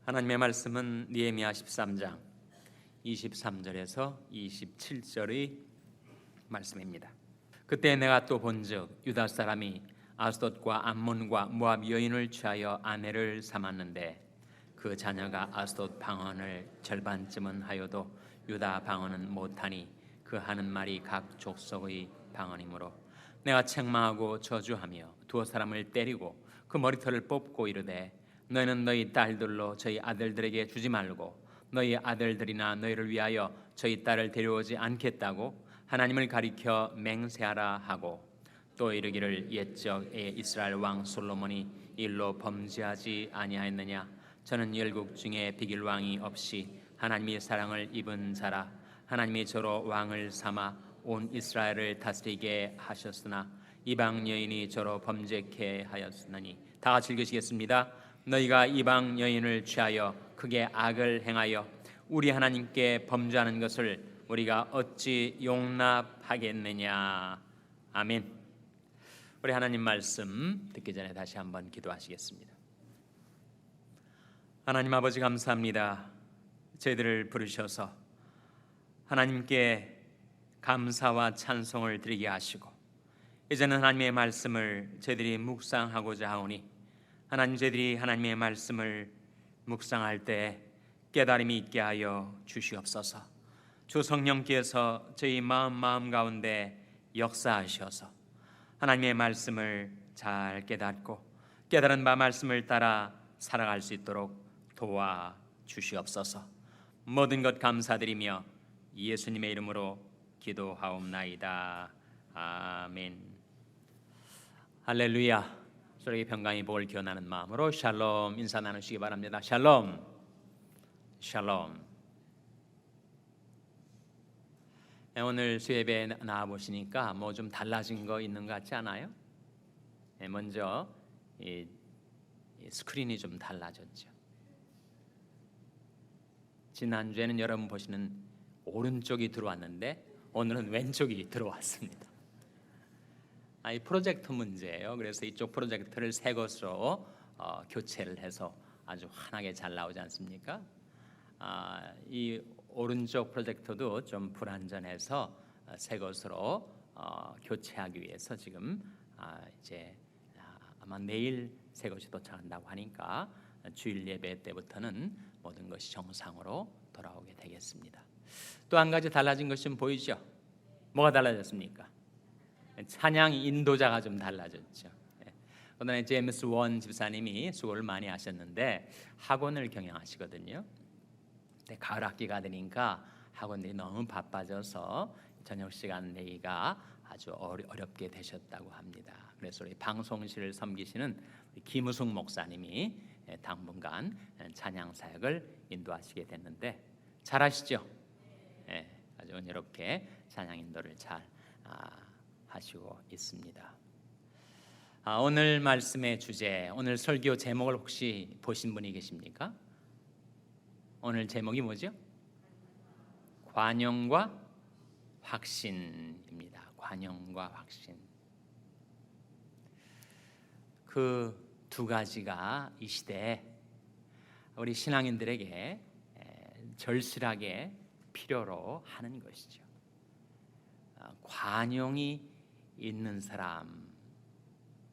하나님의 말씀은 느헤미야 13장 23절에서 27절의 말씀입니다. 그때 내가 또 본즉 유다 사람이 아스돗과 암몬과 모압 여인을 취하여 아내를 삼았는데 그 자녀가 아스돗 방언을 절반쯤은 하여도 유다 방언은 못하니 그 하는 말이 각 족속의 방언이므로 내가 책망하고 저주하며 두어 사람을 때리고 그 머리털을 뽑고 이르되 너희는 너희 딸들로 저희 아들들에게 주지 말고 너희 아들들이나 너희를 위하여 저희 딸을 데려오지 않겠다고 하나님을 가리켜 맹세하라 하고 또 이르기를 옛적에 이스라엘 왕 솔로몬이 일로 범죄하지 아니하였느냐. 저는 열국 중에 비길 왕이 없이 하나님의 사랑을 입은 자라. 하나님이 저로 왕을 삼아 온 이스라엘을 다스리게 하셨으나 이방 여인이 저로 범죄케 하였으니. 다 같이 읽으시겠습니다. 너희가 이방 여인을 취하여 크게 악을 행하여 우리 하나님께 범죄하는 것을 우리가 어찌 용납하겠느냐. 아멘. 우리 하나님 말씀 듣기 전에 다시 한번 기도하시겠습니다. 하나님 아버지 감사합니다. 저희들을 부르셔서 하나님께 감사와 찬송을 드리게 하시고 이제는 하나님의 말씀을 저희들이 묵상하고자 하오니 하나님, 저희들이 하나님의 말씀을 묵상할 때 깨달음이 있게 하여 주시옵소서. 주 성령께서 저희 마음 가운데 역사하셔서 하나님의 말씀을 잘 깨닫고 깨달은 바 말씀을 따라 살아갈 수 있도록 도와주시옵소서. 모든 것 감사드리며 예수님의 이름으로 기도하옵나이다. 아멘. 할렐루야. 서로에게 평강이 복을 기원하는 마음으로 샬롬 인사 나누시기 바랍니다. 샬롬. 샬롬. 오늘 수예배에 나와보시니까 뭐 좀 달라진 거 있는 것 같지 않아요? 먼저 이 스크린이 좀 달라졌죠. 지난주에는 여러분 보시는 오른쪽이 들어왔는데 오늘은 왼쪽이 들어왔습니다. 이 프로젝터 문제예요. 그래서 이쪽 프로젝터를 새 것으로 교체를 해서 아주 환하게 잘 나오지 않습니까? 이 오른쪽 프로젝터도 좀 불안전해서 새 것으로 교체하기 위해서 지금 이제 아마 내일 새 것이 도착한다고 하니까 주일 예배 때부터는 모든 것이 정상으로 돌아오게 되겠습니다. 또 한 가지 달라진 것이 좀 보이죠? 뭐가 달라졌습니까? 찬양 인도자가 좀 달라졌죠. 그다음에 제임스 원 집사님이 수고를 많이 하셨는데 학원을 경영하시거든요. 가을 학기가 되니까 학원들이 너무 바빠져서 저녁 시간 내기가 아주 어렵게 되셨다고 합니다. 그래서 우리 방송실을 섬기시는 김우숙 목사님이 당분간 찬양 사역을 인도하시게 됐는데 잘하시죠? 아주 은혜롭게 찬양 인도를 잘 하시고 있습니다. 오늘 말씀의 주제, 오늘 설교 제목을 혹시 보신 분이 계십니까? 오늘 제목이 뭐죠? 관용과 확신입니다. 관용과 확신. 그 두 가지가 이 시대에 우리 신앙인들에게 절실하게 필요로 하는 것이죠. 관용이 있는 사람,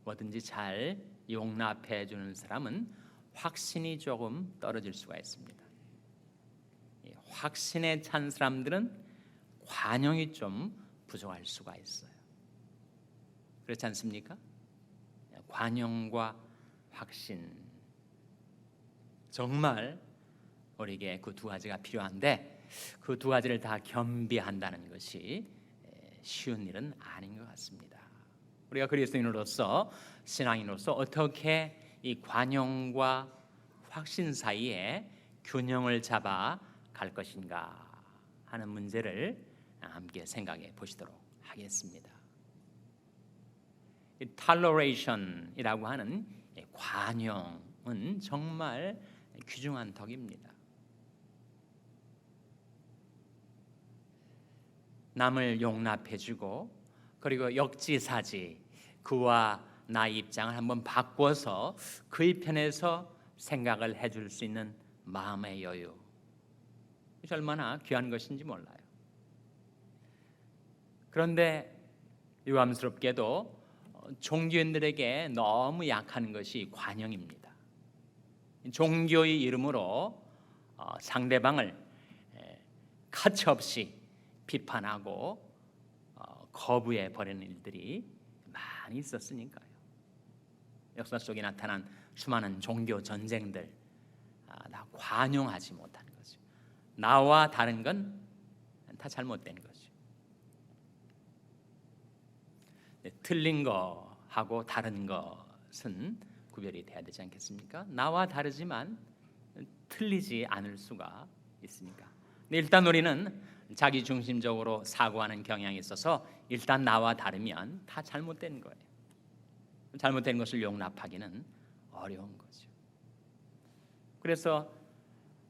뭐든지 잘 용납해 주는 사람은 확신이 조금 떨어질 수가 있습니다. 확신에 찬 사람들은 관용이 좀 부족할 수가 있어요. 그렇지 않습니까? 관용과 확신, 정말 우리에게 그 두 가지가 필요한데 그 두 가지를 다 겸비한다는 것이 쉬운 일은 아닌 것 같습니다. 우리가 그리스도인으로서, 신앙인으로서 어떻게 이 관용과 확신 사이에 균형을 잡아 갈 것인가 하는 문제를 함께 생각해 보시도록 하겠습니다. 이 toleration이라고 하는 관용은 정말 귀중한 덕입니다. 남을 용납해주고 그리고 역지사지, 그와 나의 입장을 한번 바꿔서 그의 편에서 생각을 해줄 수 있는 마음의 여유, 이것이 얼마나 귀한 것인지 몰라요. 그런데 유감스럽게도 종교인들에게 너무 약한 것이 관용입니다. 종교의 이름으로 상대방을 가차없이 비판하고 거부해 버리는 일들이 많이 있었으니까요. 역사 속에 나타난 수많은 종교 전쟁들 다 관용하지 못한 거죠. 나와 다른 건 다 잘못된 거죠. 틀린 거하고 다른 것은 구별이 돼야 되지 않겠습니까? 나와 다르지만 틀리지 않을 수가 있으니까. 일단 우리는 자기 중심적으로 사고하는 경향이 있어서 일단 나와 다르면 다 잘못된 거예요. 잘못된 것을 용납하기는 어려운 거죠. 그래서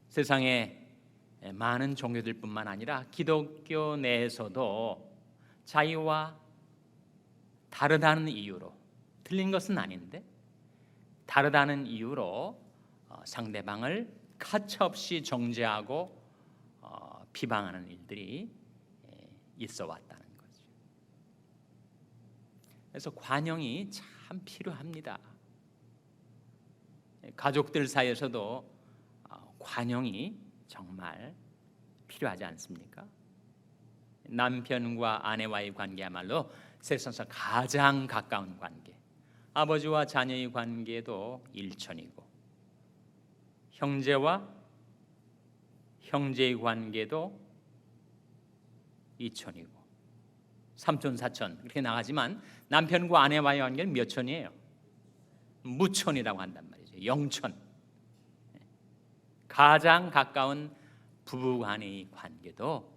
세상에 많은 종교들뿐만 아니라 기독교 내에서도 자기와 다르다는 이유로, 틀린 것은 아닌데 다르다는 이유로 상대방을 가차없이 정죄하고 비방하는 일들이 있어 왔다는 거죠. 그래서 관용이 참 필요합니다. 가족들 사이에서도 관용이 정말 필요하지 않습니까? 남편과 아내와의 관계야말로 세상에서 가장 가까운 관계, 아버지와 자녀의 관계도 일천이고 형제와 형제의 관계도 이천이고 삼촌 사촌 그렇게 나가지만 남편과 아내와의 관계는 몇 천이에요? 무천이라고 한단 말이죠. 영천. 가장 가까운 부부간의 관계도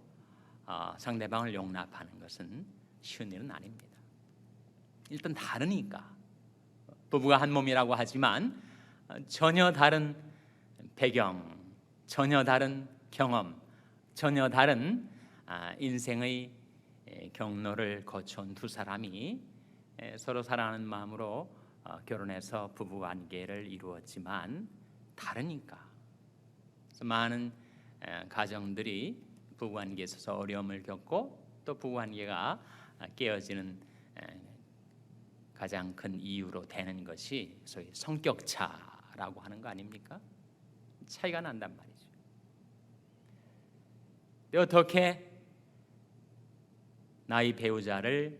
상대방을 용납하는 것은 쉬운 일은 아닙니다. 일단 다르니까. 부부가 한 몸이라고 하지만 전혀 다른 배경, 전혀 다른 경험, 전혀 다른 인생의 경로를 거쳐온 두 사람이 서로 사랑하는 마음으로 결혼해서 부부관계를 이루었지만 다르니까. 그래서 많은 가정들이 부부관계에 있어서 어려움을 겪고 또 부부관계가 깨어지는 가장 큰 이유로 되는 것이 소위 성격차라고 하는 거 아닙니까? 차이가 난단 말이죠. 어떻게 나의 배우자를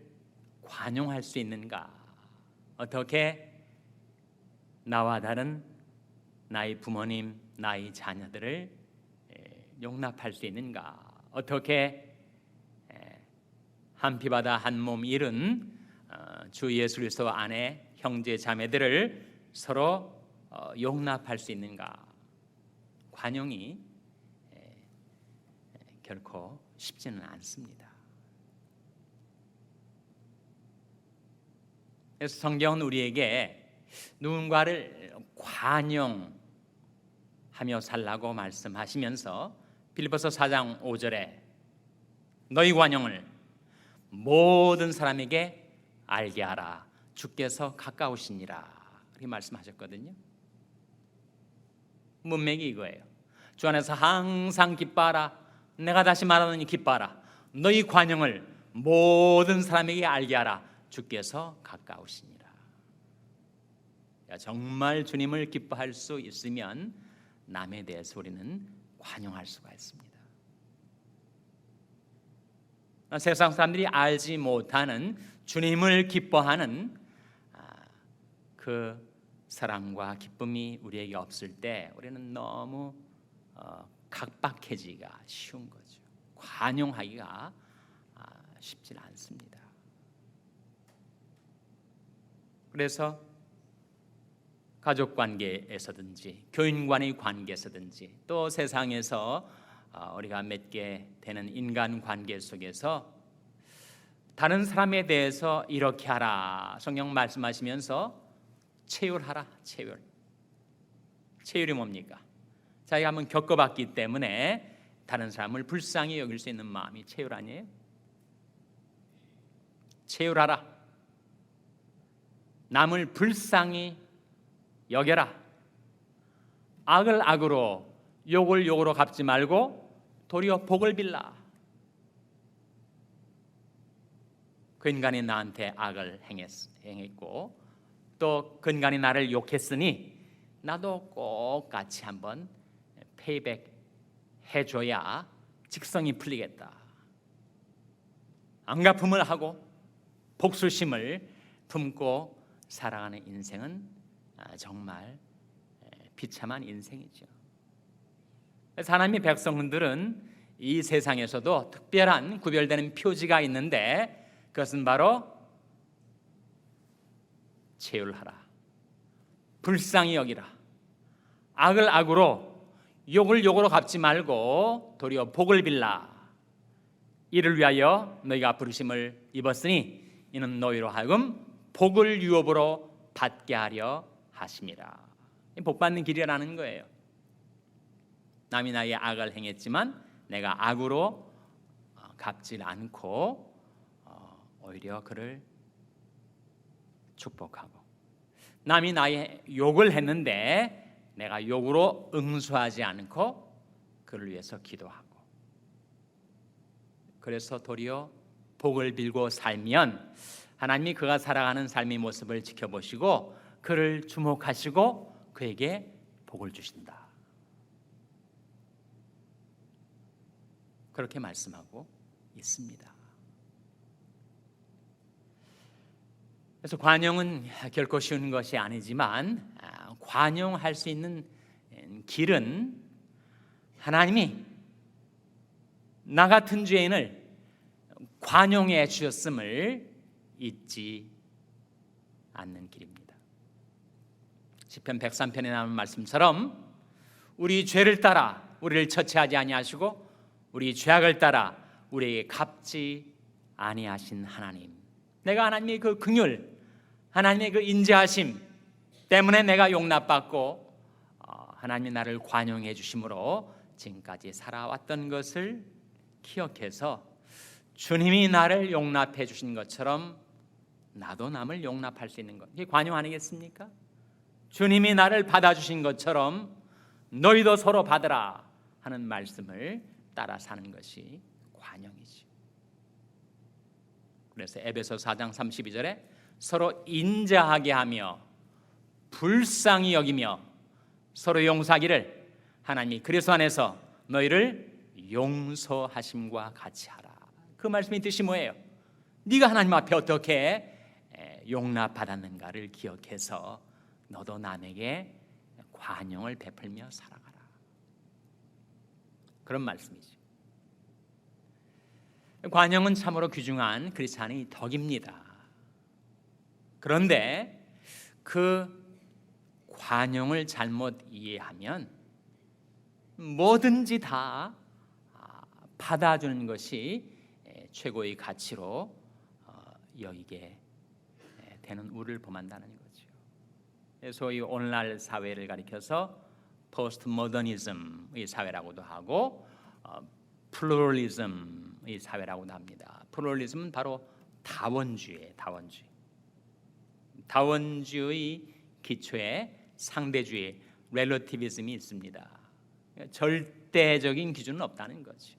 관용할 수 있는가? 어떻게 나와 다른 나의 부모님, 나의 자녀들을 용납할 수 있는가? 어떻게 한 피바다 한 몸 일은 주 예수 그리스도 안에 형제 자매들을 서로 용납할 수 있는가? 관용이 결코 쉽지는 않습니다. 그래서 성경은 우리에게 누군가를 관용하며 살라고 말씀하시면서 빌립보서 4장 5절에 너희 관용을 모든 사람에게 알게 하라. 주께서 가까우시니라. 그렇게 말씀하셨거든요. 문맥이 이거예요. 주 안에서 항상 기뻐하라. 내가 다시 말하노니 기뻐하라. 너희 관용을 모든 사람에게 알게 하라. 주께서 가까우시니라. 정말 주님을 기뻐할 수 있으면 남에 대해서 우리는 관용할 수가 있습니다. 세상 사람들이 알지 못하는 주님을 기뻐하는 그 사랑과 기쁨이 우리에게 없을 때 우리는 너무 각박해지기가 쉬운 거죠. 관용하기가 쉽지 않습니다. 그래서 가족 관계에서든지 교인 간의 관계에서든지 또 세상에서 우리가 맺게 되는 인간 관계 속에서 다른 사람에 대해서 이렇게 하라. 성경 말씀하시면서 체휼하라. 체휼이 뭡니까? 자기가 한번 겪어봤기 때문에 다른 사람을 불쌍히 여길 수 있는 마음이 체휼 아니에요? 체휼하라. 남을 불쌍히 여겨라. 악을 악으로 욕을 욕으로 갚지 말고 도리어 복을 빌라. 그 인간이 나한테 악을 행했고 또 그 인간이 나를 욕했으니 나도 꼭 같이 한번 페이백 해줘야 직성이 풀리겠다. 안갚음을 하고 복수심을 품고 살아가는 인생은 정말 비참한 인생이죠. 그래서 하나님의 백성들은 이 세상에서도 특별한 구별되는 표지가 있는데 그것은 바로 채율하라, 불쌍히 여기라, 악을 악으로 욕을 욕으로 갚지 말고 도리어 복을 빌라. 이를 위하여 너희가 부르심을 입었으니 이는 너희로 하여금 복을 유업으로 받게 하려 하심이라. 복 받는 길이라는 거예요. 남이 나에게 악을 행했지만 내가 악으로 갚지 않고 오히려 그를 축복하고, 남이 나의 욕을 했는데 내가 욕으로 응수하지 않고 그를 위해서 기도하고, 그래서 도리어 복을 빌고 살면 하나님이 그가 살아가는 삶의 모습을 지켜보시고 그를 주목하시고 그에게 복을 주신다. 그렇게 말씀하고 있습니다. 그래서 관용은 결코 쉬운 것이 아니지만 관용할 수 있는 길은 하나님이 나 같은 죄인을 관용해 주셨음을 잊지 않는 길입니다. 시편 103편에 나오는 말씀처럼 우리 죄를 따라 우리를 처치하지 아니하시고 우리 죄악을 따라 우리에게 갚지 아니하신 하나님, 내가 하나님의 그 긍휼, 하나님의 그 인자하심 때문에 내가 용납받고 하나님이 나를 관용해 주심으로 지금까지 살아왔던 것을 기억해서 주님이 나를 용납해 주신 것처럼 나도 남을 용납할 수 있는 것, 이게 관용 아니겠습니까? 주님이 나를 받아주신 것처럼 너희도 서로 받으라 하는 말씀을 따라 사는 것이 관용이지. 그래서 에베소 4장 32절에 서로 인자하게 하며 불쌍히 여기며 서로 용서하기를 하나님이 그리스도 안에서 너희를 용서하심과 같이 하라. 그 말씀의 뜻이 뭐예요? 네가 하나님 앞에 어떻게 용납받았는가를 기억해서 너도 남에게 관용을 베풀며 살아가라. 그런 말씀이죠. 관용은 참으로 귀중한 크리스찬의 덕입니다. 그런데 그 관용을 잘못 이해하면 뭐든지 다 받아주는 것이 최고의 가치로 여기게 되는 우를 범한다는 거죠. 소위 오늘날 사회를 가리켜서 포스트 모더니즘의 사회라고도 하고 플루럴리즘의 사회라고도 합니다. 플루럴리즘은 바로 다원주의예요. 다원주의 기초에 상대주의 렐러티비즘이 있습니다. 절대적인 기준은 없다는 거죠.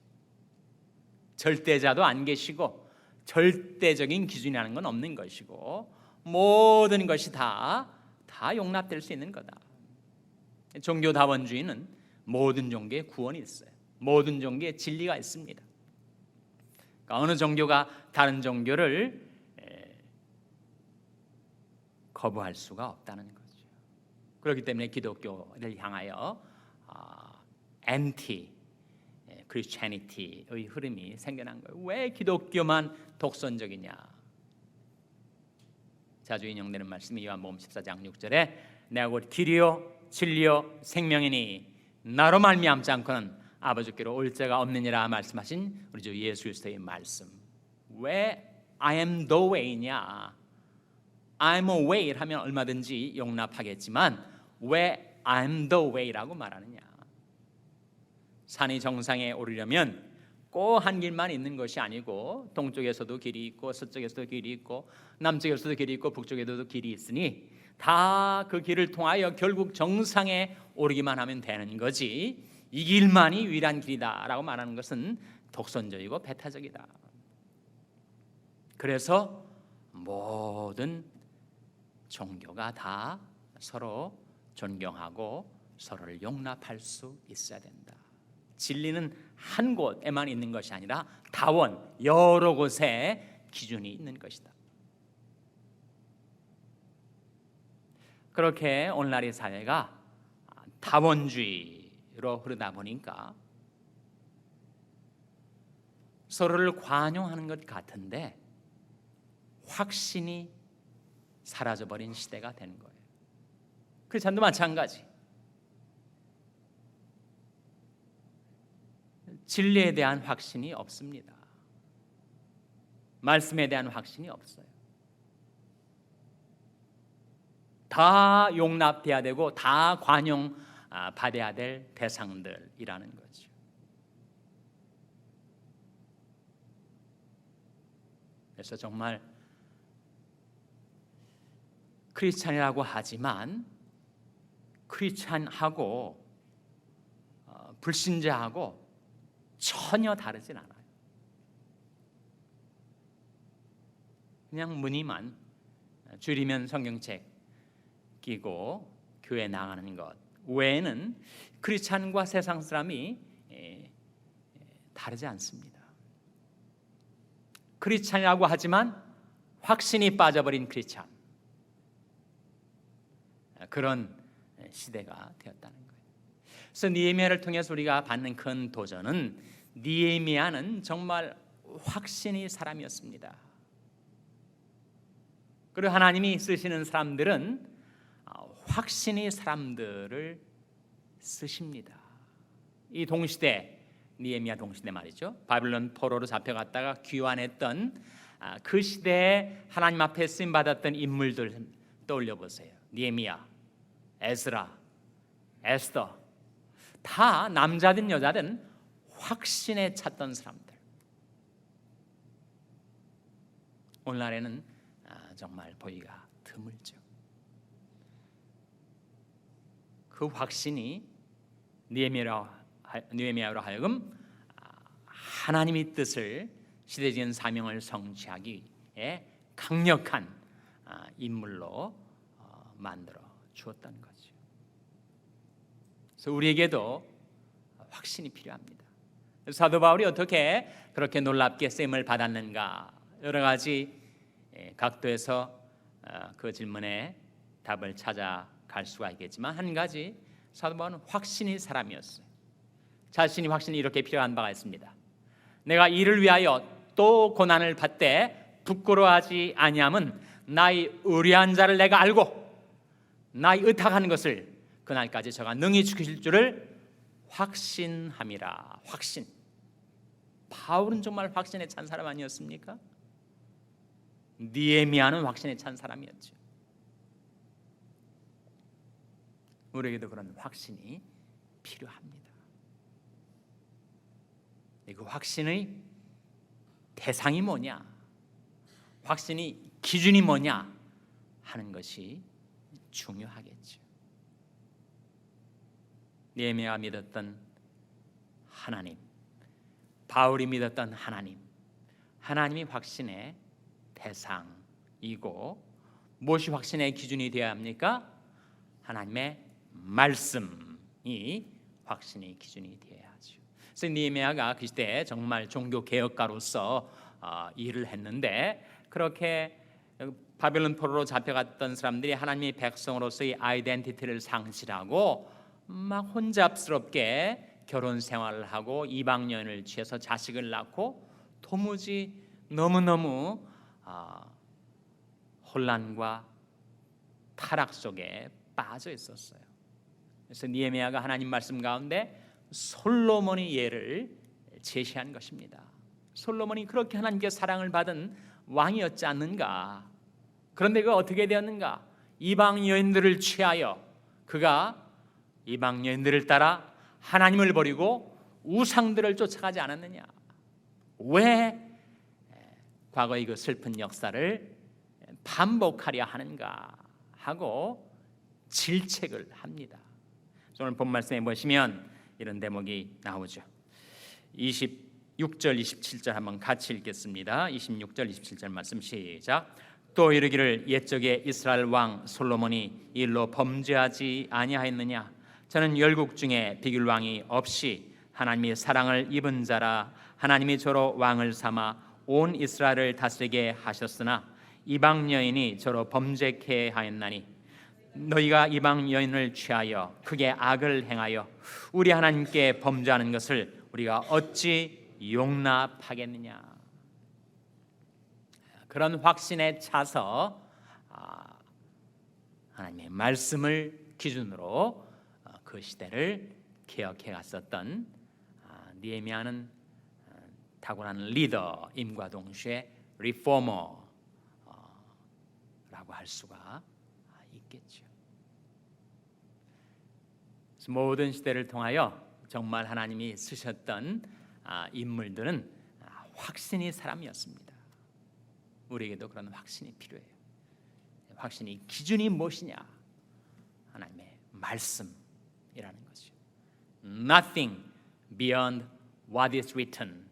절대자도 안 계시고 절대적인 기준이라는 건 없는 것이고 모든 것이 다 용납될 수 있는 거다. 종교다원주의는 모든 종교에 구원이 있어요. 모든 종교에 진리가 있습니다. 그러니까 어느 종교가 다른 종교를 거부할 수가 없다는 거죠. 그렇기 때문에 기독교를 향하여 앤티 크리스천니티의 흐름이 생겨난 거예요. 왜 기독교만 독선적이냐? 자주 인용되는 말씀이 요한복음 14장 6절에 내가 곧 길이요 진리요 생명이니 나로 말미암지 않고는 아버지께로 올 자가 없느니라 말씀하신 우리 주 예수 그리스도의 말씀. 왜 I am the way냐? I'm a way 하면 얼마든지 용납하겠지만 왜 I'm the way라고 말하느냐? 산이 정상에 오르려면 꼭 한 길만 있는 것이 아니고 동쪽에서도 길이 있고 서쪽에서도 길이 있고 남쪽에서도 길이 있고 북쪽에서도 길이 있으니 다 그 길을 통하여 결국 정상에 오르기만 하면 되는 거지, 이 길만이 유일한 길이다라고 말하는 것은 독선적이고 배타적이다. 그래서 모든 종교가 다 서로 존경하고 서로를 용납할 수 있어야 된다. 진리는 한 곳에만 있는 것이 아니라 다원 여러 곳에 기준이 있는 것이다. 그렇게 오늘날의 사회가 다원주의로 흐르다 보니까 서로를 관용하는 것 같은데 확신이 사라져버린 시대가 된 거예요. 크리스찬도 마찬가지. 진리에 대한 확신이 없습니다. 말씀에 대한 확신이 없어요. 다 용납돼야 되고 다 관용받아야 될 대상들이라는 거죠. 그래서 정말 크리스찬이라고 하지만 크리스찬하고 불신자하고 전혀 다르진 않아요. 그냥 무늬만 줄이면 성경책 끼고 교회 나가는 것 외에는 크리스찬과 세상 사람이 다르지 않습니다. 크리스찬이라고 하지만 확신이 빠져버린 크리스찬, 그런 시대가 되었다는 거예요. 그래서 느헤미야를 통해서 우리가 받는 큰 도전은 느헤미야는 정말 확신의 사람이었습니다. 그리고 하나님이 쓰시는 사람들은 확신의 사람들을 쓰십니다. 이 동시대, 느헤미야 동시대 말이죠. 바빌론 포로로 잡혀갔다가 귀환했던 그 시대에 하나님 앞에 쓰임 받았던 인물들 떠올려 보세요. 느헤미야, 에스라, 에스더, 다 남자든 여자든 확신에 찼던 사람들. 오늘날에는 정말 보기가 드물죠. 그 확신이 느헤미야로 하여금 하나님의 뜻을, 시대적인 사명을 성취하기에 강력한 인물로 만들어 주었다는 거죠. 그래서 우리에게도 확신이 필요합니다. 사도 바울이 어떻게 그렇게 놀랍게 쓰임을 받았는가, 여러 가지 각도에서 그 질문에 답을 찾아갈 수가 있겠지만, 한 가지, 사도 바울은 확신의 사람이었어요. 자신이 확신이 이렇게 필요한 바가 있습니다. 내가 이를 위하여 또 고난을 받되 부끄러워하지 아니함은 나의 의뢰한 자를 내가 알고 나의 의탁하는 것을 그날까지 저가 능히 지키실 줄을 확신함이라. 확신. 바울은 정말 확신에 찬 사람 아니었습니까? 느헤미야는 확신에 찬 사람이었죠. 우리에게도 그런 확신이 필요합니다. 그 확신의 대상이 뭐냐, 확신의 기준이 뭐냐 하는 것이 중요하겠죠. 느헤미야가 믿었던 하나님, 바울이 믿었던 하나님, 하나님이 확신의 대상이고, 무엇이 확신의 기준이 되어야 합니까? 하나님의 말씀이 확신의 기준이 되어야 하죠. 그래서 느헤미야가 그 시대에 정말 종교 개혁가로서 일을 했는데, 그렇게 바벨론 포로로 잡혀갔던 사람들이 하나님의 백성으로서의 아이덴티티를 상실하고 막 혼잡스럽게 결혼 생활을 하고 이방 여인을 취해서 자식을 낳고 도무지 너무너무 혼란과 타락 속에 빠져 있었어요. 그래서 느헤미야가 하나님 말씀 가운데 솔로몬의 예를 제시한 것입니다. 솔로몬이 그렇게 하나님께 사랑을 받은 왕이었지 않는가? 그런데 그가 어떻게 되었는가? 이방 여인들을 취하여 그가 이방 여인들을 따라 하나님을 버리고 우상들을 쫓아가지 않았느냐? 왜 과거의 그 슬픈 역사를 반복하려 하는가 하고 질책을 합니다. 오늘 본 말씀에 보시면 이런 대목이 나오죠. 26절 27절 한번 같이 읽겠습니다. 26절 27절 말씀 시작. 또 이르기를 옛적에 이스라엘 왕 솔로몬이 이 일로 범죄하지 아니하였느냐. 저는 열국 중에 비길 왕이 없이 하나님의 사랑을 입은 자라. 하나님이 저로 왕을 삼아 온 이스라엘을 다스리게 하셨으나 이방 여인이 저로 범죄케 하였나니 너희가 이방 여인을 취하여 크게 악을 행하여 우리 하나님께 범죄하는 것을 우리가 어찌 용납하겠느냐. 그런 확신에 차서 하나님의 말씀을 기준으로 그 시대를 개혁해 갔었던 느헤미야는 탁월한 리더임과 동시에 리포머라고 할 수가 있겠죠. 모든 시대를 통하여 정말 하나님이 쓰셨던 인물들은 확신이 사람이었습니다. 우리에게도 그런 확신이 필요해요. 확신이 기준이 무엇이냐? 하나님의 말씀이라는 거죠. Nothing beyond what is written.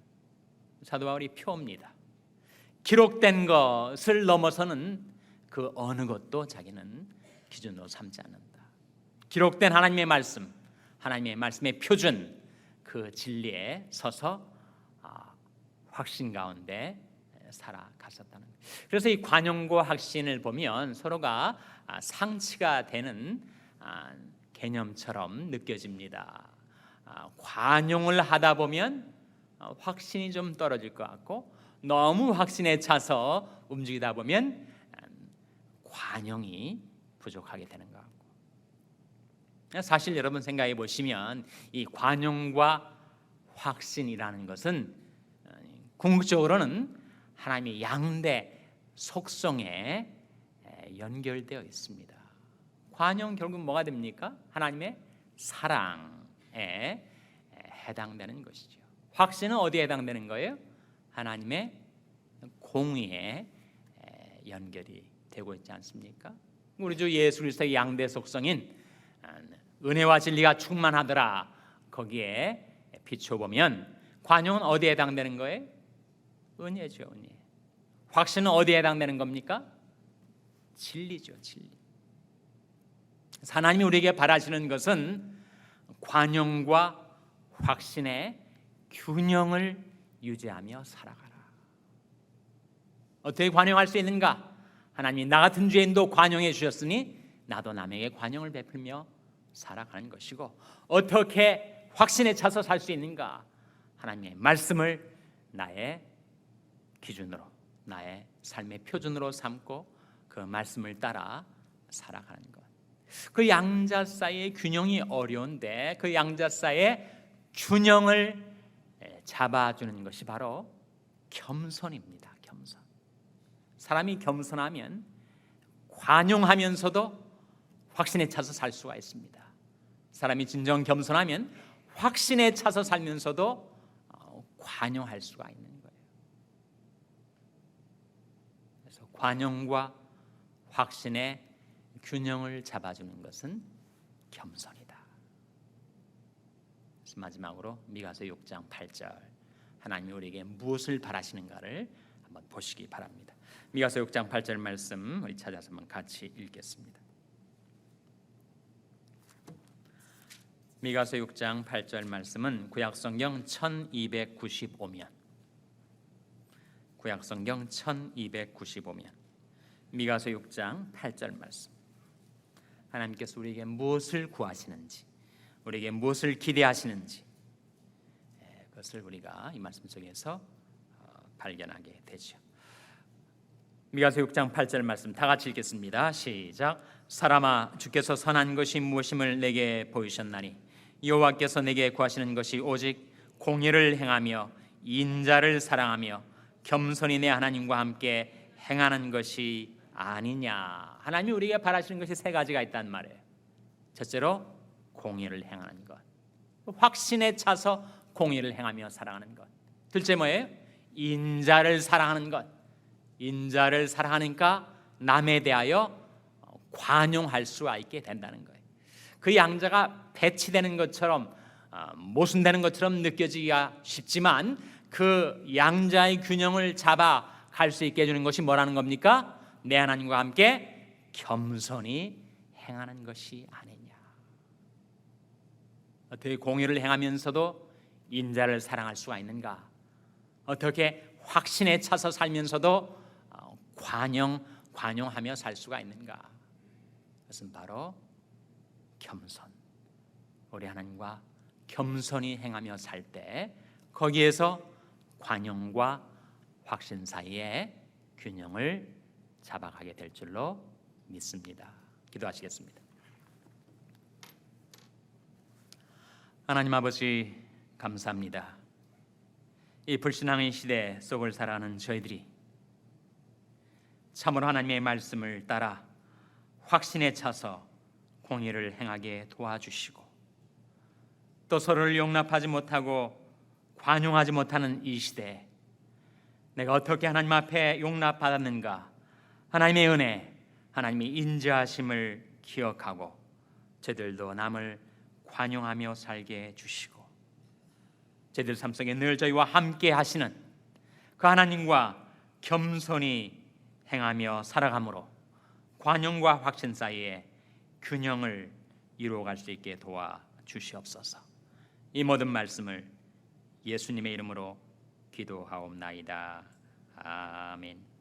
사도 바울이 표입니다. 기록된 것을 넘어서는 그 어느 것도 자기는 기준으로 삼지 않는다. 기록된 하나님의 말씀, 하나님의 말씀의 표준, 그 진리에 서서 확신 가운데 살아갔었다는 거예요. 그래서 이 관용과 확신을 보면 서로가 상치가 되는 개념처럼 느껴집니다. 관용을 하다 보면 확신이 좀 떨어질 것 같고, 너무 확신에 차서 움직이다 보면 관용이 부족하게 되는 것 같고. 사실 여러분 생각해 보시면 이 관용과 확신이라는 것은 궁극적으로는 하나님의 양대 속성에 연결되어 있습니다. 관용 결국 뭐가 됩니까? 하나님의 사랑에 해당되는 것이죠. 확신은 어디에 해당되는 거예요? 하나님의 공의에 연결이 되고 있지 않습니까? 우리 주 예수 그리스도의 양대 속성인 은혜와 진리가 충만하더라, 거기에 비춰보면 관용은 어디에 해당되는 거예요? 은혜죠, 은혜. 확신은 어디에 해당되는 겁니까? 진리죠, 진리. 하나님이 우리에게 바라시는 것은 관용과 확신의 균형을 유지하며 살아가라. 어떻게 관용할 수 있는가? 하나님이 나 같은 죄인도 관용해 주셨으니 나도 남에게 관용을 베풀며 살아가는 것이고, 어떻게 확신에 차서 살 수 있는가? 하나님의 말씀을 나의 기준으로, 나의 삶의 표준으로 삼고 그 말씀을 따라 살아가는 것. 그 양자 사이의 균형이 어려운데 그 양자 사이의 균형을 잡아주는 것이 바로 겸손입니다. 겸손. 사람이 겸손하면 관용하면서도 확신에 차서 살 수가 있습니다. 사람이 진정 겸손하면 확신에 차서 살면서도 관용할 수가 있는 거예요. 그래서 관용과 확신의 균형을 잡아주는 것은 겸손이다. 그래서 마지막으로 미가서 6장 8절, 하나님이 우리에게 무엇을 바라시는가를 한번 보시기 바랍니다. 미가서 6장 8절 말씀 우리 찾아서 한번 같이 읽겠습니다. 미가서 6장 8절 말씀은 구약성경 1295면, 구약성경 1295면 미가서 6장 8절 말씀, 하나님께서 우리에게 무엇을 구하시는지, 우리에게 무엇을 기대하시는지, 그것을 우리가 이 말씀 속에서 발견하게 되죠. 미가서 6장 8절 말씀 다 같이 읽겠습니다. 시작. 사람아, 주께서 선한 것이 무엇임을 내게 보이셨나니 여호와께서 내게 구하시는 것이 오직 공의를 행하며 인자를 사랑하며 겸손히 내 하나님과 함께 행하는 것이 아니냐. 하나님이 우리에게 바라시는 것이 세 가지가 있단 말이에요. 첫째로 공의를 행하는 것, 확신에 차서 공의를 행하며 살아가는 것. 둘째 뭐예요? 인자를 사랑하는 것. 인자를 사랑하니까 남에 대하여 관용할 수가 있게 된다는 거예요. 그 양자가 배치되는 것처럼 모순되는 것처럼 느껴지기가 쉽지만 그 양자의 균형을 잡아갈 수 있게 해주는 것이 뭐라는 겁니까? 내 하나님과 함께 겸손히 행하는 것이 아니냐. 어떻게 공의를 행하면서도 인자를 사랑할 수가 있는가? 어떻게 확신에 차서 살면서도 관용하며 살 수가 있는가? 그것은 바로 겸손. 우리 하나님과 겸손히 행하며 살 때 거기에서 관용과 확신 사이에 균형을 잡아가게 될 줄로 믿습니다. 기도하시겠습니다. 하나님 아버지, 감사합니다. 이 불신앙의 시대 속을 살아가는 저희들이 참으로 하나님의 말씀을 따라 확신에 차서 공의를 행하게 도와주시고, 또 서로를 용납하지 못하고 관용하지 못하는 이 시대에 내가 어떻게 하나님 앞에 용납받았는가, 하나님의 은혜, 하나님의 인자하심을 기억하고 저희들도 남을 관용하며 살게 해주시고, 저희들 삶 속에 늘 저희와 함께 하시는 그 하나님과 겸손히 행하며 살아감으로 관용과 확신 사이에 균형을 이루어갈 수 있게 도와주시옵소서. 이 모든 말씀을 예수님의 이름으로 기도하옵나이다. 아멘.